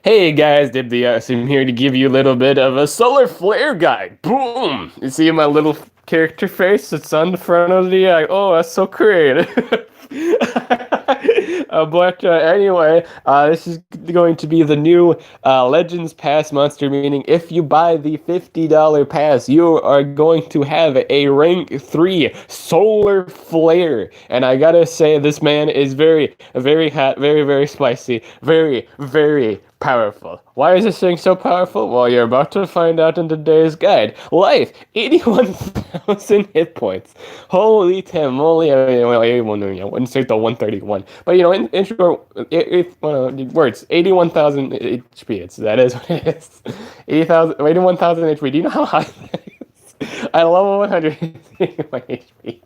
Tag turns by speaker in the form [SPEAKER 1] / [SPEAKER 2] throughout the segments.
[SPEAKER 1] Hey guys, Dib the I'm here to give you a little bit of a solar flare guide. Boom! You see my little character face? It's on the front of the eye. Oh, that's so creative. But anyway, this is going to be the new Legends Pass monster, meaning if you buy the $50 pass, you are going to have a rank 3 solar flare. And I gotta say, this man is very hot, very spicy, very powerful. Why is this thing so powerful? Well, you're about to find out in today's guide. Life, 81,000 hit points. Holy tamale, I wouldn't say the 131. But in short, words, 81,000 HP. That is what it is. 81,000 HP. Do you know how high that is? I love 100 my HP.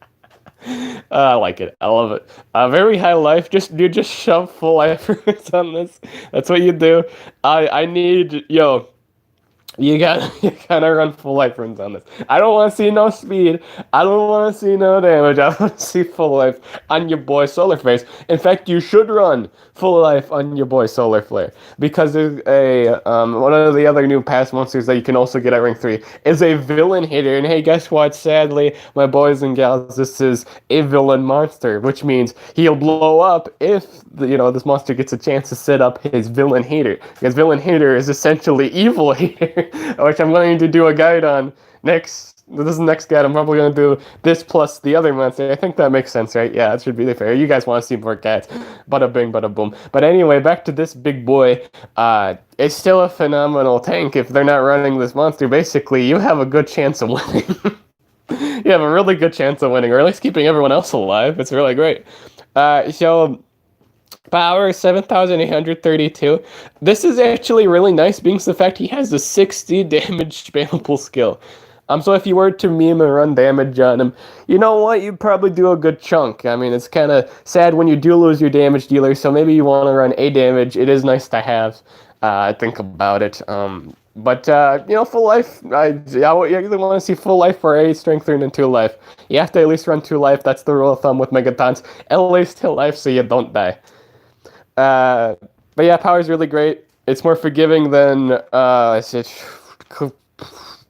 [SPEAKER 1] I like it. I love it. Very high life. Just shove full life on this. That's what you do. I need you gotta run full life runs on this. I don't want to see no speed. I don't want to see no damage. I want to see full life on your boy Solar Face. In fact, you should run full life on your boy Solar Flare because there's a one of the other new pass monsters that you can also get at rank 3 is a villain hitter. And hey, guess what? Sadly, my boys and gals, this is a villain monster, which means he'll blow up if this monster gets a chance to set up his villain hater. Because villain hater is essentially evil hater. Which I'm going to do a guide on next. This is the next guide. I'm probably going to do this plus the other monster. I think that makes sense, right? Yeah, that should be fair. You guys want to see more guides. Bada bing, bada boom. But anyway, back to this big boy. It's still a phenomenal tank if they're not running this monster. Basically, you have a good chance of winning. You have a really good chance of winning, or at least keeping everyone else alive. It's really great. So power 7,832. This is actually really nice, being the fact he has a 60 damage spammable skill. So if you were to meme and run damage on him, you know what? You'd probably do a good chunk. I mean, it's kind of sad when you do lose your damage dealer, so maybe you want to run a damage. It is nice to have. Think about it. But full life, you either want to see full life or a strength 3 and 2 life. You have to at least run 2 life. That's the rule of thumb with Megatons. At least 2 life so you don't die. But yeah, power is really great. It's more forgiving than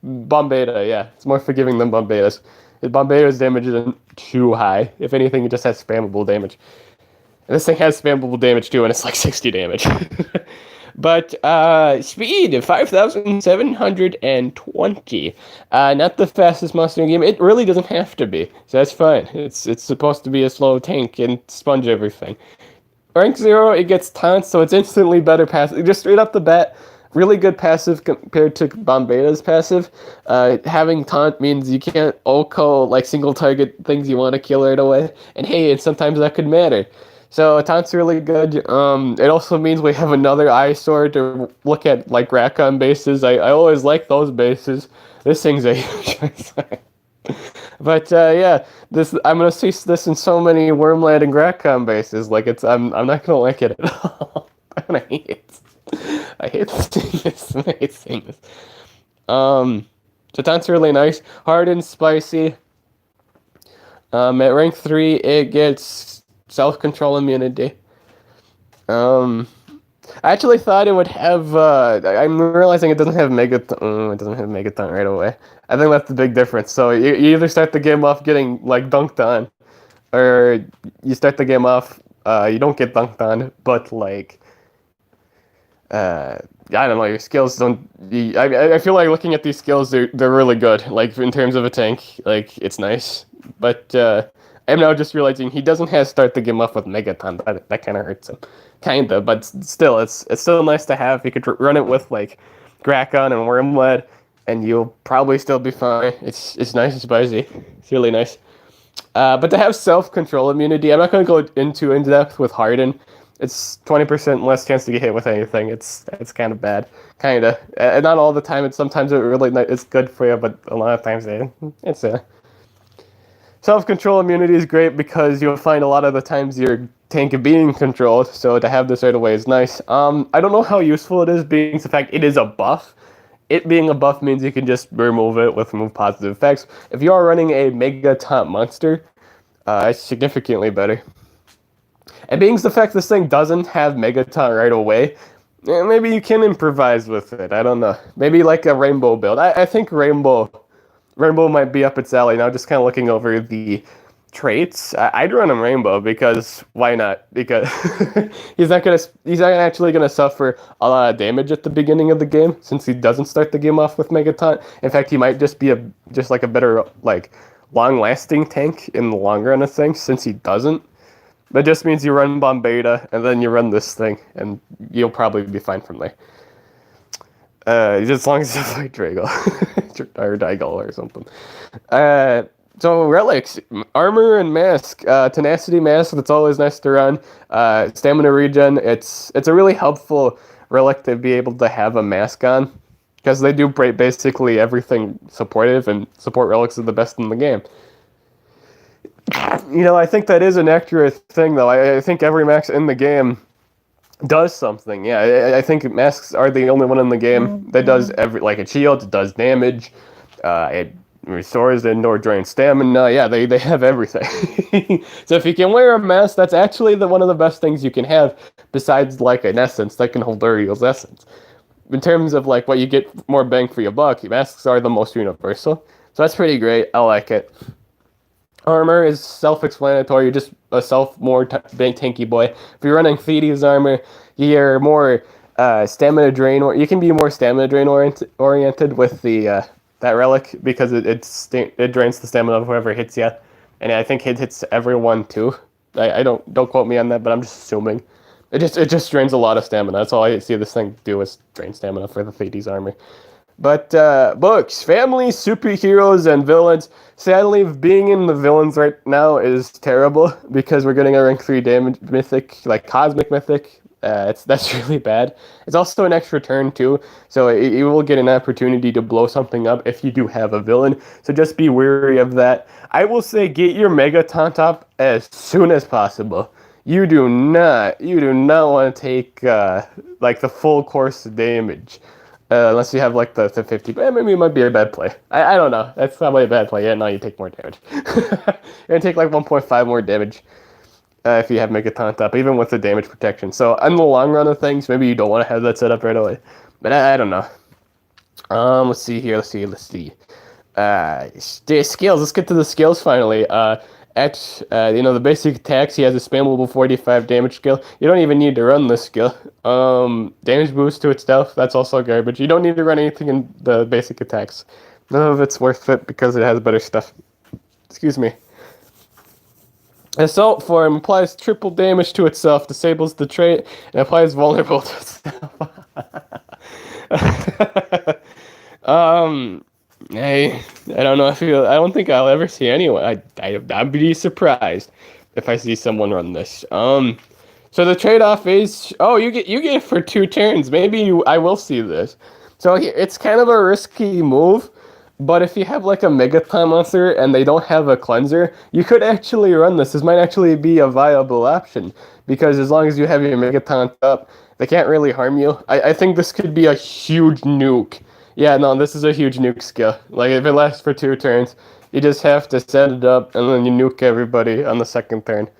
[SPEAKER 1] Bombeta. Yeah, it's more forgiving than Bombeta's. Bombeta's damage isn't too high. If anything, it just has spammable damage. And this thing has spammable damage too, and it's like 60 damage. But speed 5,720. Not the fastest monster in the game. It really doesn't have to be, so that's fine. It's supposed to be a slow tank and sponge everything. Rank 0, it gets taunt, so it's instantly better passive. Just straight up the bat, really good passive compared to Bombeta's passive. Having taunt means you can't ult-co like single target things you want to kill right away. And hey, sometimes that could matter. So taunt's really good. It also means we have another eyesore to look at, like Raccoon bases. I always like those bases. This thing's a huge eyesore. But yeah, I'm gonna see this in so many Wormland and Gratcom bases. Like I'm not gonna like it at all. I'm gonna hate it. I hate seeing this. I hate seeing this. So that's really nice. Hard and spicy. At rank 3, it gets self-control immunity. I actually thought it would have. I'm realizing it doesn't have Megaton. It doesn't have Megaton right away. I think that's the big difference. So you either start the game off getting like dunked on, or you start the game off. You don't get dunked on, but like, I don't know. Your skills don't. I feel like looking at these skills, they're really good. Like in terms of a tank, like it's nice. But I'm now just realizing he doesn't have to start the game off with Megaton. That kind of hurts him. Kinda, but still, it's still nice to have. You could run it with like Grakon and Wormlead, and you'll probably still be fine. It's nice and spicy. It's really nice. But to have self-control immunity, I'm not going to go into in-depth with Harden. It's 20% less chance to get hit with anything. It's kind of bad, kinda. And not all the time. Sometimes it's good for you, but a lot of times it's self-control immunity is great because you'll find a lot of the times your tank being controlled, so to have this right away is nice. I don't know how useful it is, being the fact it is a buff. It being a buff means you can just remove it with remove positive effects. If you are running a Mega Top monster, it's significantly better. And being the fact this thing doesn't have Megaton right away, Yeah, maybe you can improvise with it. I don't know. Maybe like a rainbow build. I think rainbow might be up its alley. Now just kind of looking over the traits, I'd run him rainbow because why not? Because he's not actually gonna suffer a lot of damage at the beginning of the game since he doesn't start the game off with Megaton. In fact, he might just be just like a better like long lasting tank in the long run of things since he doesn't. That just means you run Bombeta and then you run this thing and you'll probably be fine from there. As long as you fight Drago or Daigle or something. Uh, so relics, armor and mask, tenacity mask. That's always nice to run. Stamina regen. It's a really helpful relic to be able to have a mask on because they do basically everything supportive, and support relics are the best in the game. I think that is an accurate thing, though. I think every mask in the game does something. Yeah, I think masks are the only one in the game that does like a shield, it does damage, it restores indoor drain stamina. Yeah, they have everything. So if you can wear a mask, that's actually one of the best things you can have besides like an essence that can hold Uriel's essence. In terms of like what you get more bang for your buck, masks are the most universal. So that's pretty great. I like it. Armor is self-explanatory. You're just a more big tanky boy. If you're running Thedes armor, you're more stamina drain. Or you can be more stamina drain oriented with the that relic because it drains the stamina of whoever hits you, and I think it hits everyone too. I don't quote me on that, but I'm just assuming. It just drains a lot of stamina. That's all I see this thing do is drain stamina for the Thedes armor. But books, families, superheroes, and villains. Sadly, being in the villains right now is terrible because we're getting a rank 3 damage mythic, like cosmic mythic. That's really bad. It's also an extra turn too, so you will get an opportunity to blow something up if you do have a villain. So just be wary of that. I will say get your Mega Taunt up as soon as possible. You do not want to take like the full course of damage. Unless you have like the 50, but maybe it might be a bad play. I don't know. That's probably a bad play. Yeah, no, you take more damage. You're gonna take like 1.5 more damage if you have Megataunt up, even with the damage protection. So in the long run of things, maybe you don't want to have that set up right away. But I don't know. Let's see here. Let's see. Skills. Let's get to the skills finally. The basic attacks, he has a spammable 45 damage skill. You don't even need to run this skill. Damage boost to itself, that's also garbage. You don't need to run anything in the basic attacks. None of it's worth it because it has better stuff. Excuse me. Assault form applies triple damage to itself, disables the trait, and applies vulnerable to itself. I don't know if I don't think I'll ever see anyone. I'd be surprised if I see someone run this. So the trade-off is, you get it for 2 turns. Maybe I will see this. So it's kind of a risky move, but if you have like a Megaton monster and they don't have a cleanser, you could actually run this. This might actually be a viable option because as long as you have your Megaton up, they can't really harm you. I think this could be a huge nuke. Yeah, no, this is a huge nuke skill. Like, if it lasts for 2 turns, you just have to set it up, and then you nuke everybody on the second turn.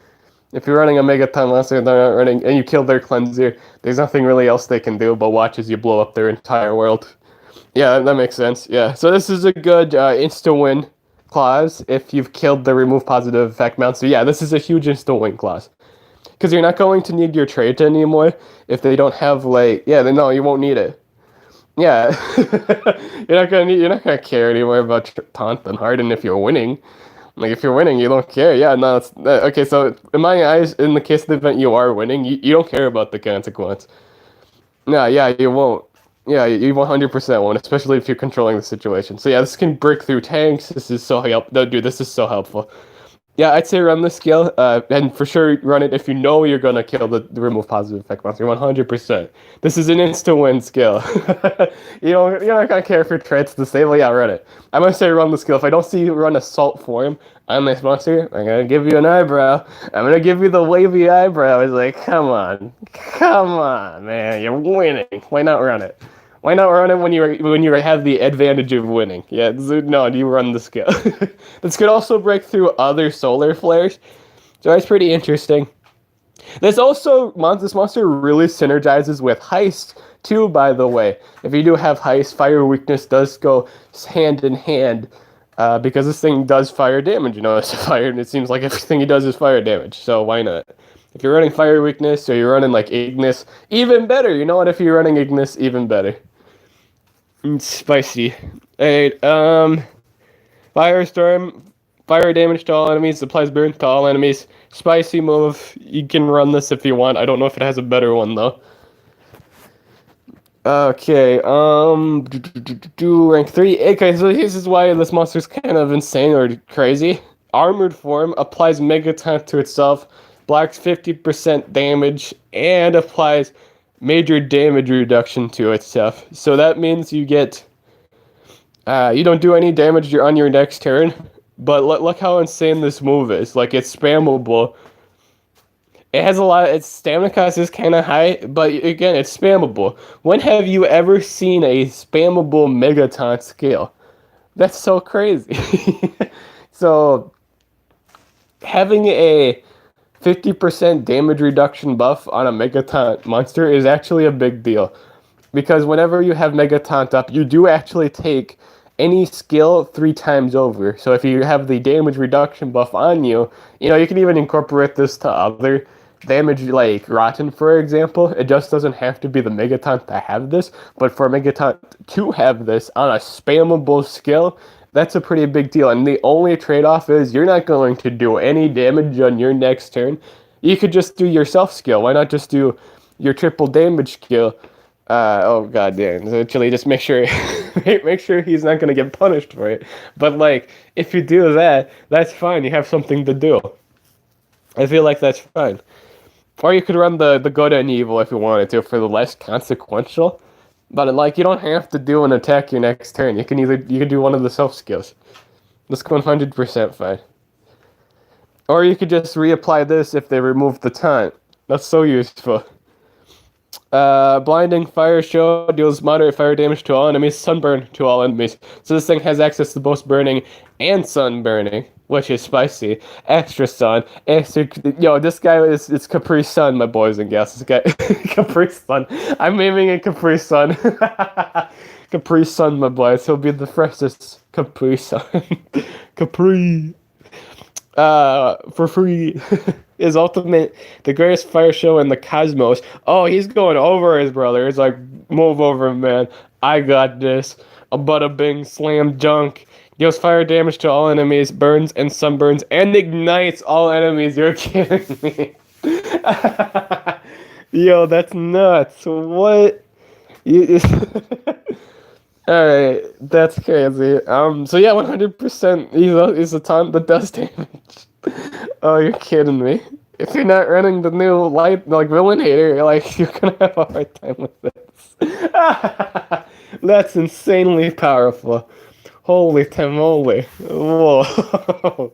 [SPEAKER 1] If you're running a Megaton monster and they're not running, and you kill their cleanser, there's nothing really else they can do but watch as you blow up their entire world. Yeah, that makes sense. Yeah, so this is a good insta-win clause if you've killed the remove positive effect monster. Yeah, this is a huge insta-win clause. Because you're not going to need your trait anymore if they don't have, like... Yeah, then no, you won't need it. Yeah, you're not gonna care anymore about taunt and harden if you're winning. Like if you're winning, you don't care. Yeah, no, it's okay. So in my eyes, in the case of the event, you are winning. You don't care about the consequence. No, yeah, you won't. Yeah, you 100% won't, especially if you're controlling the situation. So yeah, this can break through tanks. This is so helpful. No, dude, this is so helpful. Yeah, I'd say run this skill, and for sure run it if you know you're gonna kill the remove positive effect monster. 100%. This is an insta-win skill. You're not gonna care if your trait's disable. Yeah, run it. I'm gonna say run the skill. If I don't see you run assault form on this monster, I'm gonna give you an eyebrow. I'm gonna give you the wavy eyebrow. It's like, come on, man, you're winning. Why not run it? Why not run it when you have the advantage of winning? Yeah, no, you run the skill. This could also break through other solar flares, so that's pretty interesting. This monster really synergizes with heist too. By the way, if you do have heist, fire weakness does go hand in hand, because this thing does fire damage. You know, it's fire, and it seems like everything he does is fire damage. So why not? If you're running fire weakness or you're running like Ignis, even better. You know what? If you're running Ignis, even better. Spicy. Hey, Firestorm, fire damage to all enemies, applies burn to all enemies. Spicy move. You can run this if you want. I don't know if it has a better one though. Okay, rank 3. Okay, so this is why this monster's kind of insane or crazy. Armored form applies mega taunt to itself, blocks 50% damage, and applies major damage reduction to itself. So that means you get, you don't do any damage on your next turn, but look how insane this move is. Like, it's spammable. It has a lot. Its stamina cost is kind of high, but again, it's spammable. When have you ever seen a spammable Megaton skill? That's so crazy. So, having a 50% damage reduction buff on a Megaton monster is actually a big deal. Because whenever you have Megaton up, you do actually take any skill 3 times over. So if you have the damage reduction buff on you, you can even incorporate this to other damage, like Rotten, for example. It just doesn't have to be the Megaton to have this, but for Megaton to have this on a spammable skill, that's a pretty big deal. And the only trade-off is you're not going to do any damage on your next turn. You could just do your self skill. Why not just do your triple damage skill? Oh god damn. So actually just make sure make sure he's not gonna get punished for it. But like, if you do that, that's fine. You have something to do. I feel like that's fine. Or you could run the good and evil if you wanted to for the less consequential. But like, you don't have to do an attack your next turn. You can do one of the self skills. That's 100% fine. Or you could just reapply this if they remove the taunt. That's so useful. Blinding Fire Show deals moderate fire damage to all enemies, sunburn to all enemies. So this thing has access to both burning and sun burning, which is spicy. Extra sun, extra. This guy it's Capri Sun, my boys and gals. This guy, Capri Sun. I'm aiming at Capri Sun. Capri Sun, my boys. He'll be the freshest Capri Sun. Capri. For free. His ultimate, the greatest fire show in the cosmos. Oh, he's going over his brother. It's like, move over, man. I got this. A bada bing slam dunk. Deals fire damage to all enemies, burns and sunburns, and ignites all enemies. You're kidding me. Yo, that's nuts. What? Alright, that's crazy. So yeah, 100% he's a taunt that does damage. Oh, you're kidding me. If you're not running the new villain hater, you're gonna have a hard time with this. That's insanely powerful. Holy tamale. Whoa.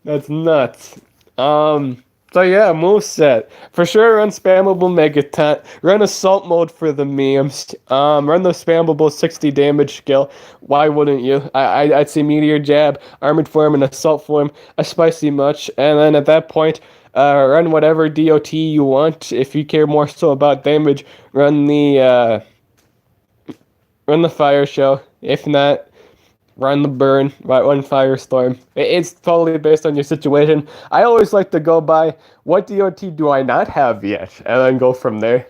[SPEAKER 1] That's nuts. So yeah, moveset. For sure run spammable Megaton. Run assault mode for the memes. Run the spammable 60 damage skill. Why wouldn't you? I'd say meteor jab, armored form, and assault form, a spicy much. And then at that point, run whatever DOT you want. If you care more so about damage, run the fire show. If not, run the burn, run firestorm. It's totally based on your situation. I always like to go by, what DOT do I not have yet, and then go from there.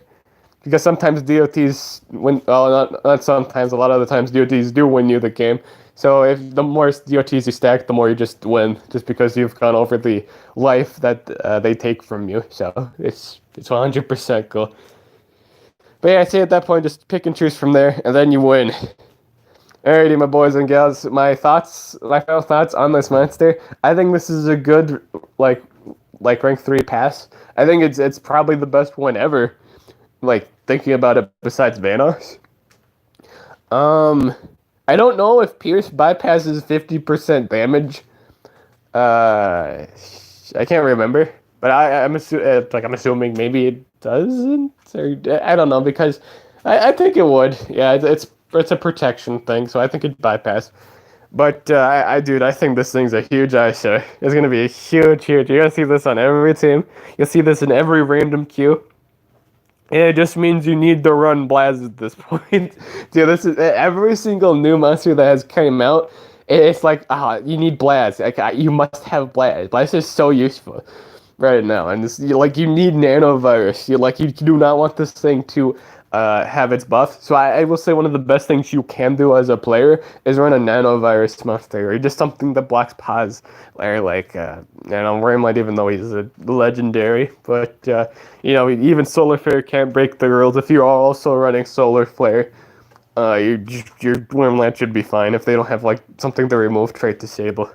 [SPEAKER 1] Because sometimes DOTs not sometimes, a lot of the times DOTs do win you the game. So if the more DOTs you stack, the more you just win, just because you've gone over the life that they take from you. So it's 100% cool. But yeah, I say at that point, just pick and choose from there, and then you win. Alrighty, my boys and gals, my final thoughts on this monster. I think this is a good, like rank 3 pass. I think it's probably the best one ever. Thinking about it, besides Vanoss. I don't know if Pierce bypasses 50% damage. I can't remember, but I'm assuming maybe it doesn't, or I don't know, because I think it would. Yeah, it's a protection thing, so I think it'd bypass. But dude, I think this thing's a huge eyesore. It's gonna be a huge. You're gonna see this on every team. You'll see this in every random queue. And it just means you need to run Blaz at this point. Dude, this is every single new monster that has came out. It's like, you need Blaz. Like, you must have Blaz. Blaz is so useful right now, and this you need nanovirus. You do not want this thing to have its buff. So I will say one of the best things you can do as a player is run a nanovirus monster, or just something that blocks pause, or Ramlight, even though he's a legendary. But even Solar Flare can't break the rules if you're also running Solar Flare. Your Wormland should be fine if they don't have something to remove trait disable.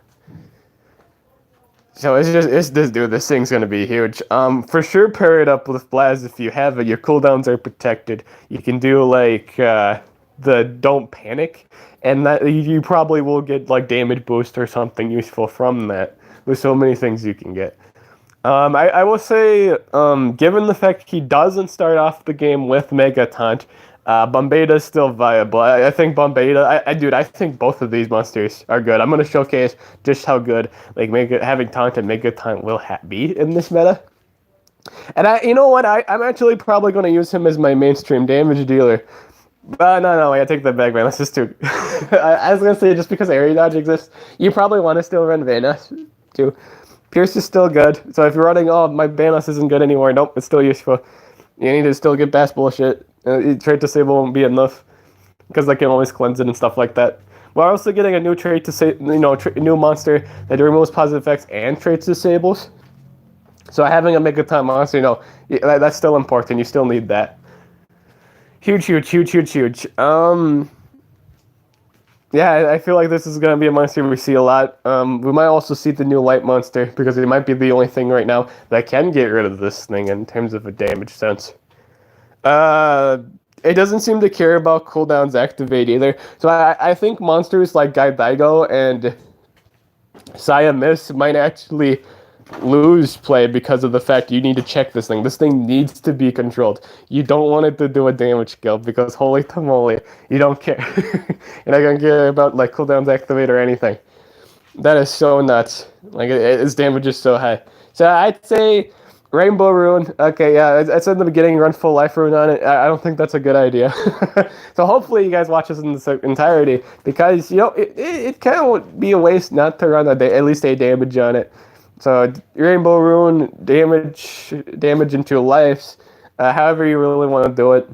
[SPEAKER 1] So it's this dude. This thing's gonna be huge. For sure, pair it up with Blaz if you have it. Your cooldowns are protected. You can do the Don't Panic, and that you probably will get damage boost or something useful from that. There's so many things you can get. I will say, given the fact he doesn't start off the game with Mega Taunt, Bombeta is still viable. I think Bombeta, I think both of these monsters are good. I'm going to showcase just how good having Taunt and Mega Taunt will be in this meta. And you know what? I'm actually probably going to use him as my mainstream damage dealer. No, I take that back, man. That's just too. I was going to say, just because Area Dodge exists, you probably want to still run Vanos too. Pierce is still good. So if you're running, my Vanos isn't good anymore, nope, it's still useful. You need to still get Bass bullshit. Trait disable won't be enough because they can always cleanse it and stuff like that. We're also getting a new trait to say, new monster that removes positive effects and traits disables. So having a Megaton monster, that's still important. You still need that. Huge. Yeah, I feel like this is gonna be a monster we see a lot. We might also see the new light monster because it might be the only thing right now that can get rid of this thing in terms of a damage sense. It doesn't seem to care about cooldowns activate either. So I think monsters like Daigo and Saya Miss might actually lose play because of the fact you need to check this thing. This thing needs to be controlled. You don't want it to do a damage skill because holy tamale, you don't care. You're not gonna care about cooldowns activate or anything. That is so nuts. Its damage is so high. So I'd say Rainbow Rune. Okay, yeah, I said in the beginning, run full life rune on it. I don't think that's a good idea. So hopefully you guys watch this in its entirety because it can't be a waste not to run at least a damage on it. So Rainbow Rune, damage into lives, however you really want to do it.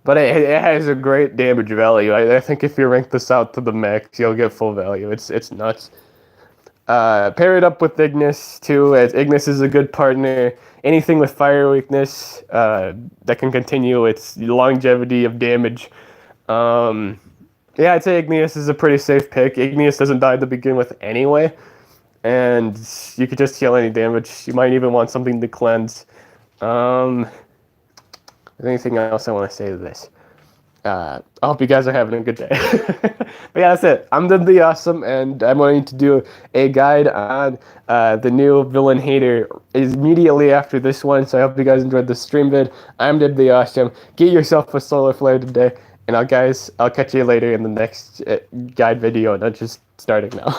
[SPEAKER 1] But it has a great damage value. I think if you rank this out to the max, you'll get full value. It's nuts. Pair it up with Ignis too, as Ignis is a good partner. Anything with fire weakness that can continue its longevity of damage. Yeah, I'd say Ignis is a pretty safe pick. Ignis doesn't die to begin with anyway. And you could just heal any damage. You might even want something to cleanse. Is there anything else I want to say to this? I hope you guys are having a good day. But yeah, that's it. I'm the Awesome, and I'm going to do a guide on the new villain hater immediately after this one. So I hope you guys enjoyed the stream vid. I'm the Awesome. Get yourself a solar flare today, and I'll catch you later in the next guide video. Not just starting now.